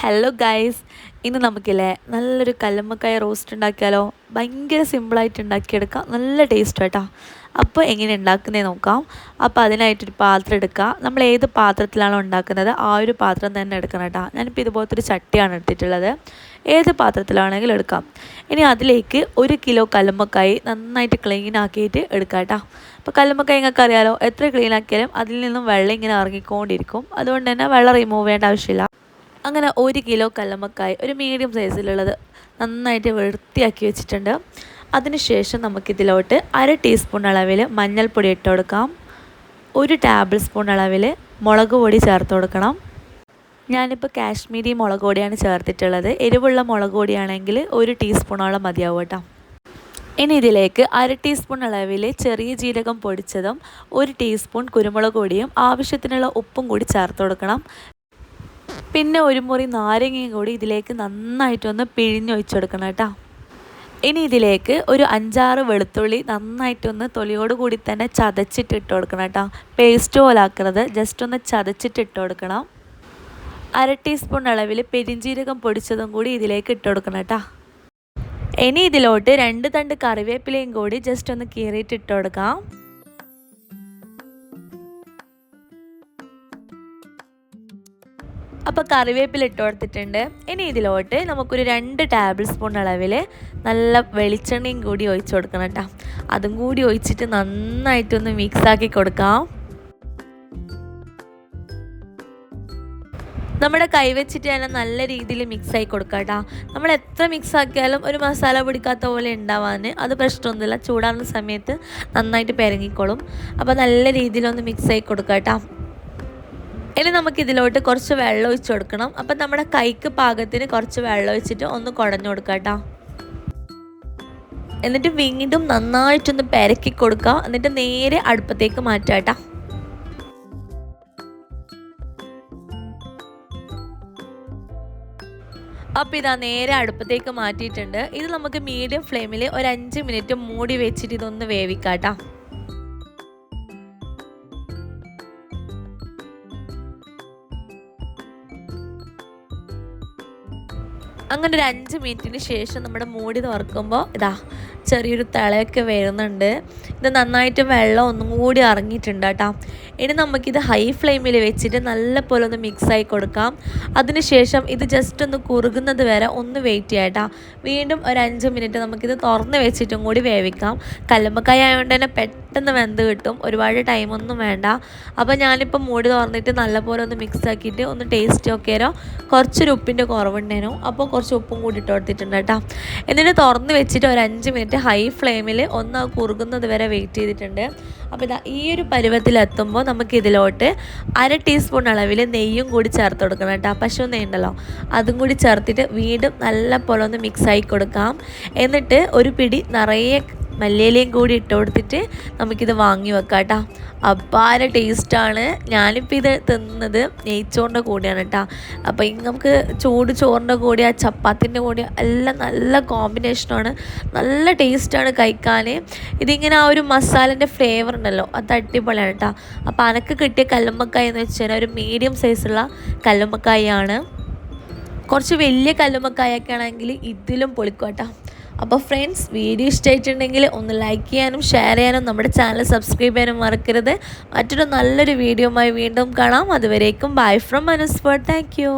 Hello guys, ഇന്ന് നമുക്കില്ലേ നല്ലൊരു കല്ലുമ്മക്കായ roast ഉണ്ടാക്കിയാലോ. ഭയങ്കര സിമ്പിളായിട്ട് ഉണ്ടാക്കിയെടുക്കാം, നല്ല ടേസ്റ്റ് കേട്ടോ. അപ്പോൾ എങ്ങനെ ഉണ്ടാക്കുന്നതെന്ന് നോക്കാം. അപ്പോൾ അതിനായിട്ടൊരു പാത്രം എടുക്കുക. നമ്മൾ ഏത് പാത്രത്തിലാണോ ഉണ്ടാക്കുന്നത് ആ ഒരു പാത്രം തന്നെ എടുക്കണം കേട്ടോ. ഞാനിപ്പോൾ ഇതുപോലത്തെ ഒരു ചട്ടിയാണ് എടുത്തിട്ടുള്ളത്. ഏത് പാത്രത്തിലാണെങ്കിലും എടുക്കാം. ഇനി അതിലേക്ക് 1 കിലോ കല്ലുമ്മക്കായ നന്നായിട്ട് ക്ലീൻ ആക്കിയിട്ട് എടുക്കാം കേട്ടോ. അപ്പോൾ കല്ലുമ്മക്കായ നിങ്ങൾക്ക് അറിയാലോ, എത്ര ക്ലീൻ ആക്കിയാലും അതിൽ നിന്നും വെള്ളം ഇങ്ങനെ ഇറങ്ങിക്കൊണ്ടിരിക്കും. അതുകൊണ്ട് തന്നെ വെള്ളം റിമൂവ് ചെയ്യേണ്ട ആവശ്യമില്ല. അങ്ങനെ 1 കിലോ കല്ലുമ്മക്കായ ഒരു മീഡിയം സൈസിലുള്ളത് നന്നായിട്ട് വൃത്തിയാക്കി വെച്ചിട്ടുണ്ട്. അതിനുശേഷം നമുക്കിതിലോട്ട് 1/2 ടീസ്പൂൺ അളവിൽ മഞ്ഞൾപ്പൊടി ഇട്ട് കൊടുക്കാം. 1 ടേബിൾ സ്പൂൺ അളവിൽ മുളക് പൊടി ചേർത്ത് കൊടുക്കണം. ഞാനിപ്പോൾ കാശ്മീരി മുളക് പൊടിയാണ് ചേർത്തിട്ടുള്ളത്. എരിവുള്ള മുളക് പൊടിയാണെങ്കിൽ 1 ടീസ്പൂണോളം മതിയാവും കേട്ടോ. ഇനി ഇതിലേക്ക് 1/2 ടീസ്പൂൺ അളവിൽ ചെറിയ ജീരകം പൊടിച്ചതും 1 ടീസ്പൂൺ കുരുമുളക് പൊടിയും ആവശ്യത്തിനുള്ള ഉപ്പും കൂടി ചേർത്ത് കൊടുക്കണം. പിന്നെ 1 മുറി നാരങ്ങയും കൂടി ഇതിലേക്ക് നന്നായിട്ടൊന്ന് പിഴിഞ്ഞൊഴിച്ച് കൊടുക്കണം കേട്ടോ. ഇനി ഇതിലേക്ക് ഒരു 5-6 വെളുത്തുള്ളി നന്നായിട്ടൊന്ന് തൊലിയോട് കൂടി തന്നെ ചതച്ചിട്ട് ഇട്ട് കൊടുക്കണം കേട്ടോ. പേസ്റ്റ് പോലെ ആക്കുന്നത്, ജസ്റ്റ് ഒന്ന് ചതച്ചിട്ട് ഇട്ട് കൊടുക്കണം. 1/2 ടീസ്പൂൺ അളവിൽ പെരിഞ്ജീരകം പൊടിച്ചതും കൂടി ഇതിലേക്ക് ഇട്ട് കൊടുക്കണം കേട്ടോ. ഇനി ഇതിലോട്ട് 2 തണ്ട് കറിവേപ്പിലയും കൂടി ജസ്റ്റ് ഒന്ന് കീറിയിട്ട് ഇട്ട് കൊടുക്കാം. അപ്പോൾ കറിവേപ്പില ഇട്ട് കൊടുത്തിട്ടുണ്ട്. ഇനി ഇതിലോട്ട് നമുക്കൊരു 2 ടേബിൾ സ്പൂൺ അളവിൽ നല്ല വെളിച്ചെണ്ണയും കൂടി ഒഴിച്ച് കൊടുക്കണം കേട്ടോ. അതും കൂടി ഒഴിച്ചിട്ട് നന്നായിട്ടൊന്ന് മിക്സാക്കി കൊടുക്കാം. നമ്മുടെ കൈ വെച്ചിട്ട് തന്നെ നല്ല രീതിയിൽ മിക്സായി കൊടുക്കാം കേട്ടോ. നമ്മൾ എത്ര മിക്സ് ആക്കിയാലും ഒരു മസാല പിടിക്കാത്ത പോലെ ഉണ്ടാവാൻ അത് പ്രശ്നമൊന്നുമില്ല. ചൂടാകുന്ന സമയത്ത് നന്നായിട്ട് പെരങ്ങിക്കോളും. അപ്പോൾ നല്ല രീതിയിലൊന്ന് മിക്സായി കൊടുക്കാം കേട്ടോ. ഇനി നമുക്കിതിലോട്ട് കുറച്ച് വെള്ളം ഒഴിച്ച് കൊടുക്കണം. അപ്പം നമ്മുടെ കൈക്ക് പാകത്തിന് കുറച്ച് വെള്ളം ഒഴിച്ചിട്ട് ഒന്ന് കുടഞ്ഞു കൊടുക്കാം കേട്ടോ. എന്നിട്ട് വീണ്ടും നന്നായിട്ടൊന്ന് പെരക്കി കൊടുക്കുക. എന്നിട്ട് നേരെ അടുപ്പത്തേക്ക് മാറ്റാം കേട്ടോ. അപ്പോൾ ഇതാ നേരെ അടുപ്പത്തേക്ക് മാറ്റിയിട്ടുണ്ട്. ഇത് നമുക്ക് മീഡിയം ഫ്ലെയിമിൽ ഒരു 5 മിനിറ്റ് മൂടി വെച്ചിട്ട് ഇതൊന്ന് വേവിക്കാം കേട്ടോ. അങ്ങനെ ഒരു 5 മിനിറ്റിന് ശേഷം നമ്മുടെ മൂടി തുറക്കുമ്പോൾ ഇതാ ചെറിയൊരു തിളയൊക്കെ വരുന്നുണ്ട്. ഇത് നന്നായിട്ട് വെള്ളം ഒന്നും കൂടി ഇറങ്ങിയിട്ടുണ്ട് കേട്ടോ. ഇനി നമുക്കിത് ഹൈ ഫ്ലെയിമിൽ വെച്ചിട്ട് നല്ല പോലെ ഒന്ന് മിക്സായി കൊടുക്കാം. അതിനുശേഷം ഇത് ജസ്റ്റ് ഒന്ന് കുറുകുന്നത് വരെ ഒന്ന് വെയിറ്റ് ചെയ്യാം കേട്ടോ. വീണ്ടും ഒരു 5 മിനിറ്റ് നമുക്കിത് തുറന്ന് വെച്ചിട്ടും കൂടി വേവിക്കാം. കല്ലുമ്മക്കായ ആയതുകൊണ്ട് തന്നെ പെട്ടെന്ന് വെന്ത് കിട്ടും, ഒരുപാട് ടൈമൊന്നും വേണ്ട. അപ്പോൾ ഞാനിപ്പോൾ മൂടി തുറന്നിട്ട് നല്ലപോലെ ഒന്ന് മിക്സ് ആക്കിയിട്ട് ഒന്ന് ടേസ്റ്റ് നോക്കിയാലോ. കുറച്ചൊരു ഉപ്പിൻ്റെ കുറവുണ്ടേനു, അപ്പോൾ കുറച്ച് ഉപ്പും കൂടി ഇട്ട് കൊടുത്തിട്ടുണ്ട് കേട്ടോ. എന്നിട്ട് തുറന്ന് വെച്ചിട്ട് ഒരു 5 മിനിറ്റ് ഹൈ ഫ്ലെയിമിൽ ഒന്ന് കുറുകുന്നത് വരെ വെയിറ്റ് ചെയ്തിട്ടുണ്ട്. അപ്പോൾ ഇതാ ഈ ഒരു പരുവത്തിലെത്തുമ്പോൾ നമുക്കിതിലോട്ട് 1/2 ടീസ്പൂൺ അളവിൽ നെയ്യും കൂടി ചേർത്ത് കൊടുക്കണം കേട്ടോ. പശു നെയ്യ് ഉണ്ടല്ലോ, അതും കൂടി ചേർത്തിട്ട് വീണ്ടും നല്ല പോലെ ഒന്ന് മിക്സായി കൊടുക്കാം. എന്നിട്ട് ഒരു പിടി നിറയെ മല്ലിയിലയും കൂടി ഇട്ട് കൊടുത്തിട്ട് നമുക്കിത് വാങ്ങി വെക്കാം കേട്ടോ. അപ്പാര ടേസ്റ്റാണ്. ഞാനിപ്പോൾ ഇത് തിന്നത് നെയ്ച്ചോറിൻ്റെ കൂടെയാണ് കേട്ടോ. അപ്പോൾ നമുക്ക് ചൂട് ചോറിൻ്റെ കൂടെ ആ ചപ്പാത്തിൻ്റെ കൂടെ എല്ലാം നല്ല കോമ്പിനേഷനാണ്, നല്ല ടേസ്റ്റാണ് കഴിക്കാൻ. ഇതിങ്ങനെ ആ ഒരു മസാലേൻ്റെ ഫ്ലേവർ ഉണ്ടല്ലോ, അത് അടിപൊളിയാണ് കേട്ടോ. അപ്പോൾ അനക്ക് കിട്ടിയ കല്ലുമ്മക്കായ എന്ന് വെച്ച് കഴിഞ്ഞാൽ ഒരു മീഡിയം സൈസുള്ള കല്ലുമ്മക്കായാണ്. കുറച്ച് വലിയ കല്ലുമ്മക്കായൊക്കെ ആണെങ്കിൽ ഇതിലും പൊളിക്കും കേട്ടോ. അപ്പോൾ ഫ്രണ്ട്സ്, വീഡിയോ ഇഷ്ടമായിട്ടുണ്ടെങ്കിൽ ഒന്ന് ലൈക്ക് ചെയ്യാനും ഷെയർ ചെയ്യാനും നമ്മുടെ ചാനൽ സബ്സ്ക്രൈബ് ചെയ്യാനും മറക്കരുത്. മറ്റൊരു നല്ലൊരു വീഡിയോയുമായി വീണ്ടും കാണാം. അതുവരേക്കും ബൈ ഫ്രം അനുസ്ഫർ. Thank U.